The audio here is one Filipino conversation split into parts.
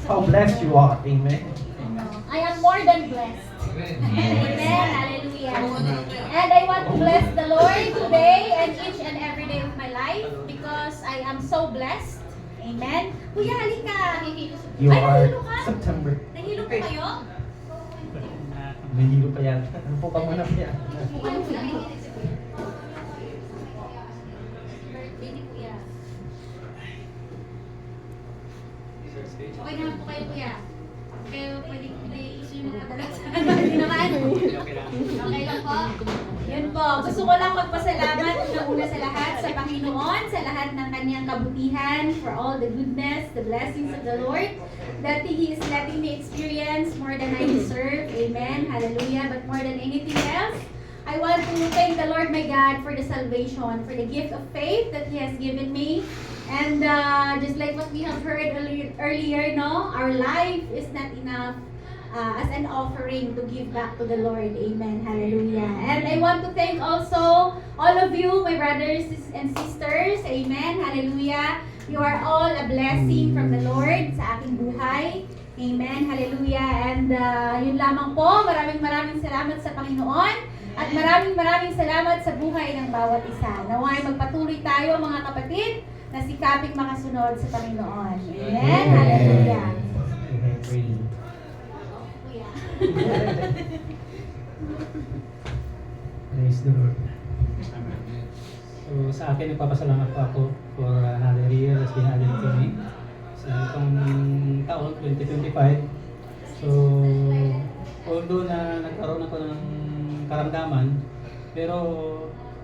how blessed you are. Amen. I am more than blessed. Amen. Hallelujah. And I want to bless the Lord today and each and every day of my life because I am so blessed. Amen. Kuya, halika. You Ay, are nahilo ka? September. Nahilo po kayo? Nahilo pa yan. Ano po ka muna niya? Ano po yan? Birthday ni Kuya. Okay naman po kayo, Kuya. Kayo pwede gusto nyo magpadala sa hindi naman. Okay lang po. Yun po. Gusto ko lang magpasalamat una sa lahat sa Panginoon, sa lahat ng kanyang kabutihan, for all the goodness, the blessings of the Lord, that He is letting me experience more than I deserve. Amen. Hallelujah. But more than anything else, I want to thank the Lord my God for the salvation, for the gift of faith that He has given me. And just like what we have heard earlier, no, our life is not enough as an offering to give back to the Lord. Amen. Hallelujah. And I want to thank also all of you, my brothers and sisters. Amen. Hallelujah. You are all a blessing from the Lord sa aking buhay. Amen. Hallelujah. And yun lamang po. Maraming salamat sa Panginoon. At maraming salamat sa buhay ng bawat isa. Naway magpatuloy tayo mga kapatid na sikaping makasunod sa Panginoon. Amen. Hallelujah. Praise the Lord. So sa akin, nagpapasalamat po ako for another year as been added to me sa itong taon, 2025. So, although na nagkaroon ako ng karamdaman, pero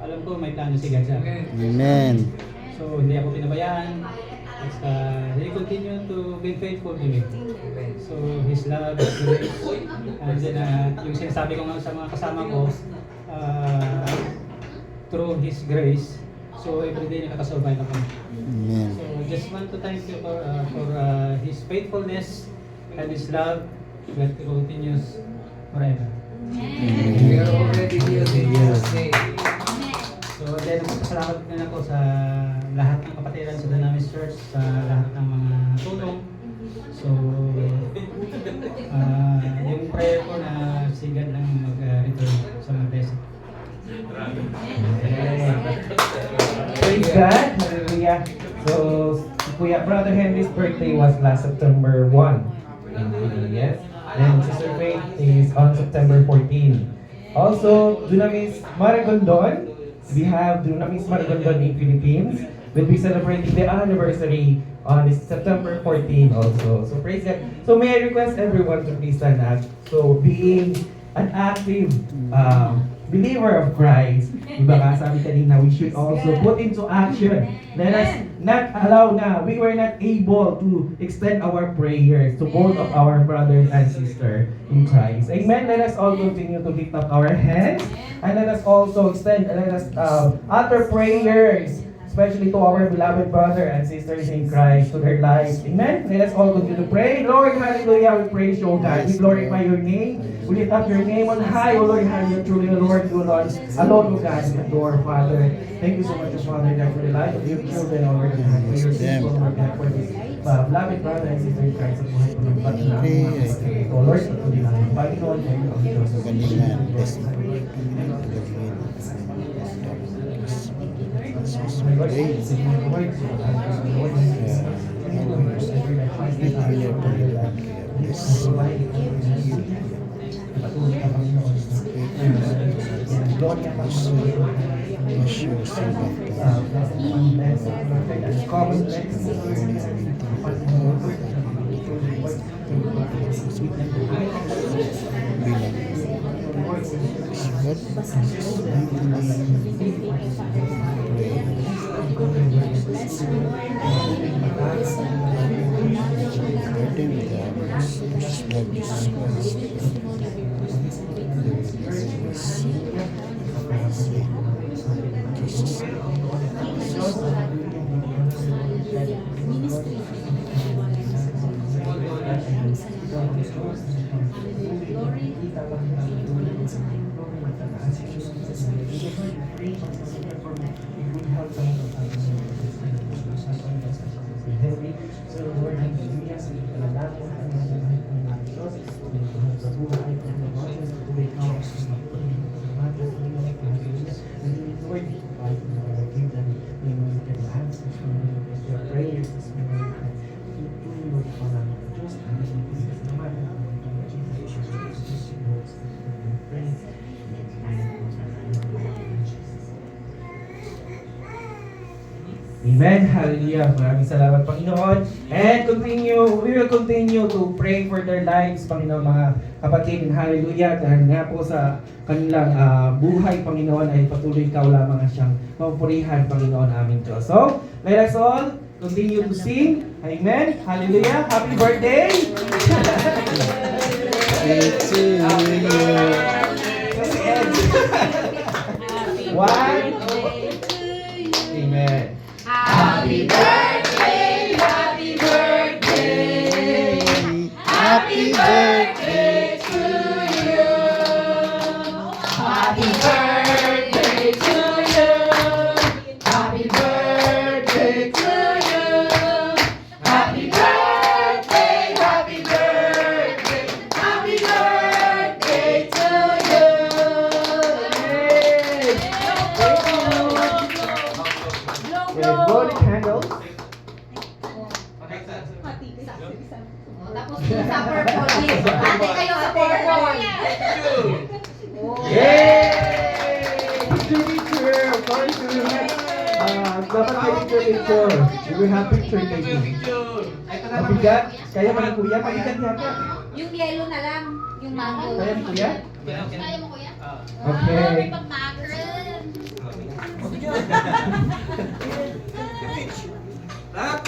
alam ko may plano si God sa akin. Amen. So, hindi ako pinabayaan. Basta, He continue to be faithful to me. So, His love, His grace, and then, yung sinasabi ko nga sa mga kasama ko, through His grace, so everyday nakakasurvive ako. Amen. So, just want to thank you for His faithfulness and His love that continues forever. We are already here in Jesus' name. So, then, magpasalamat din ako sa lahat ng kapatiran sa Dynamis Church, sa lahat ng mga tulong. So, yung prayer ko na si God lang mag-return sa mga blessing. Praise God. Hallelujah. So, Kuya Brother Henry's birthday was last September 1. Yes. And Sister Faith is on September 14. Also, Dunamis Maragondon. We have Dunamis Maragondon in Philippines. We'll be celebrating the anniversary on September 14 also. So praise God. So may I request everyone to please stand up. So being an active believer of Christ, diba ka, sabi kanina, we should also put into action. Let us not allow na, we were not able to extend our prayers to both of our brothers and sisters in Christ. Amen. Let us all continue to lift up our hands and let us also extend, let us utter prayers, especially to our beloved brother and sisters in Christ, to their lives. Amen? Let us all continue to pray. Lord, hallelujah, we praise you, O God. We glorify your name. We lift up your name on high, O Lord, hallelujah, truly, O Lord, you, Lord, alone, O God, we adore, Father. Thank you so much, Father, God, for the life of your children, O Lord, God, for your people, Lord, God, for this beloved brother and sister in Christ, at buhay po ng pati na ang mga kapatid. O Lord, patuloy lang. Panginoon, kayo ang Diyos. Galingan. Blessing. So, Lord, hallelujah. Amen. Hallelujah. Maraming salamat, Panginoon. And we will continue to pray for their lives, Panginoon, mga kapatid. Hallelujah. Dahil nga po sa kanilang buhay, Panginoon, ay patuloy ikaw lamang ang siyang mapurihan, Panginoon, aming Diyos. So, let us all continue to sing. Amen. Hallelujah. Happy birthday. Thank you. Kasi Ed. One. Amen. Happy birthday, happy birthday, Happy birthday to you. Happy birthday to you. Happy birthday to you. Happy birthday, happy birthday, happy birthday to you. Okay, blow the candles. Tapos yung sa purple. Ate kayo sa purple. Yay! Picture! Of course, we will have, dapat kayo picture. We will have picture taking. Mabigat? Kaya ba ng kuya? Mabigat yata. Yung yellow na lang. Yung mango. Kaya ni kuya? Kaya mo kuya? Okay. May pag-mackerel. Wow!